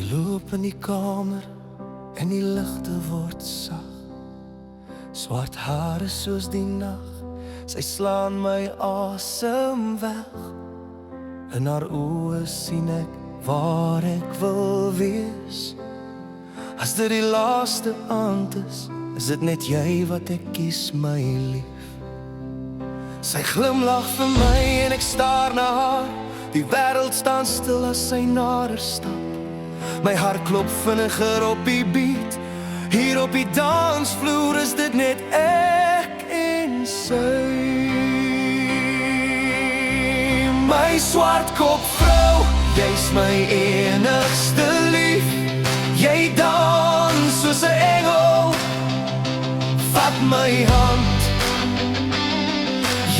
Sy loop in die kamer en die ligte word sag. Swart hare soos die nag, sy slaan my asem weg. In haar oë sien ek waar ek wil wees. As dit die laaste aand is dit net jy wat ek kies, my lief. Sy glimlag vir my en ek staar na haar. Die wêreld staan stil as sy nader stap. My hart klop vinniger op die beat. Hier op die dansvloer is dit net ek en sy. My swartkop vrou, jy's my enigste lief. Jy dans soos 'n engel, vat my hand.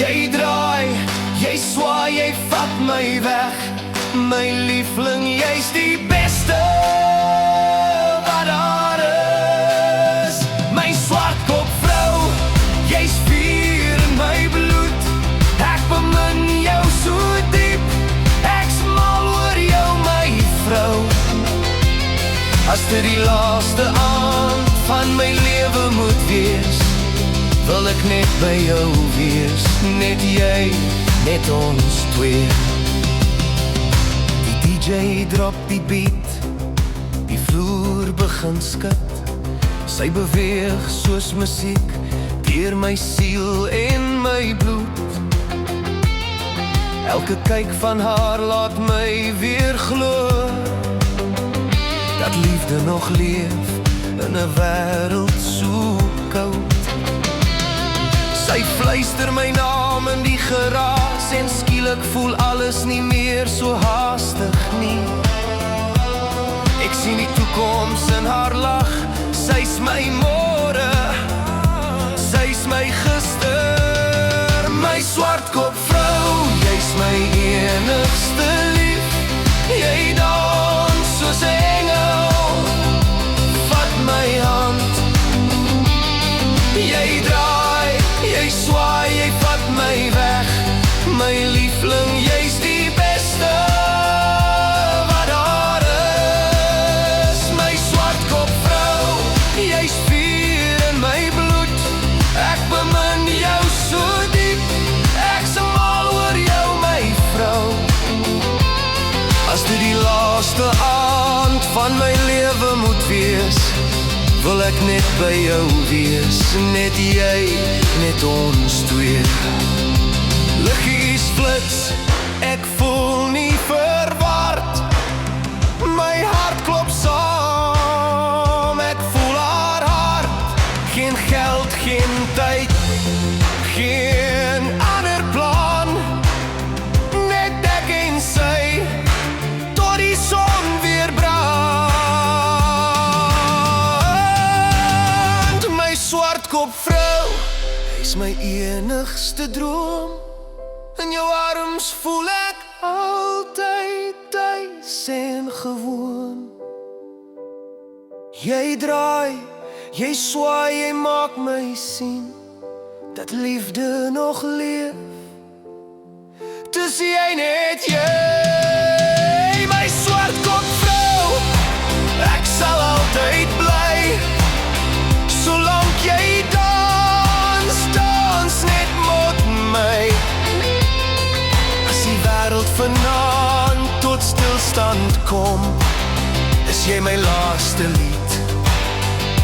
Jy draai, jy swaai, jy vat my weg. My liefling, jy's die beste wat daar is. My swartkop vrou, jy's vuur in my bloed. Ek bemin jou so diep, ek's mal oor jou, my vrou. As dit die laaste aand van my lewe moet wees, wil ek net by jou wees. Net jy, net ons twee. Die DJ drop die beat, die vloer begin skud. Sy beweeg soos musiek, deur my siel en my bloed. Elke kyk van haar laat my weer glo dat liefde nog leef in 'n wêreld so koud. Sy fluister my naam in die geraas en skielik voel alles nie meer so haastig nie. Ek sien die toekoms in haar lag. Sy's my môre, sy's my gister. My swartkop vrou, jy's my enigste lief. Jy dans soos 'n engel, vat my hand. Jy draai, jy swaai, jy vat my weg. My liefling, jy's die beste wat daar is. My swartkop vrou, jy's vuur in my bloed. Ek bemin jou so diep, ek's mal oor jou, my vrou. As dit die laaste aand van my lewe moet wees, wil ek net by jou wees. Net jy, net ons twee. Liggies flits, ek voel nie verward. My hart klop saam, ek voel haar hart. Geen geld, geen tyd, geen ander plan. Net ek en sy, tot die son weer brand. My swartkop vrou, hy's my enigste droom. In jou arms voel ek altyd tuis en gewoon. Jy draai, jy swaai, jy maak my sien dat liefde nog leef. Dis jy, net jy, my swartkop vrou. Ek sal altyd bly, solank jy dans, dans net met my. As die wêreld vanaand tot stilstand kom, is jy my laaste lied,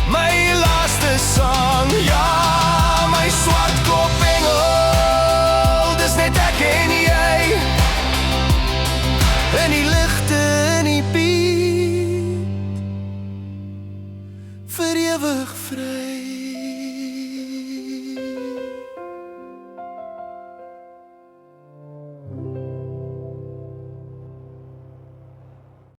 my laaste sang. Ja, my swartkop engel, dis net ek en jy. En die ligte in die beat, vir ewig vry.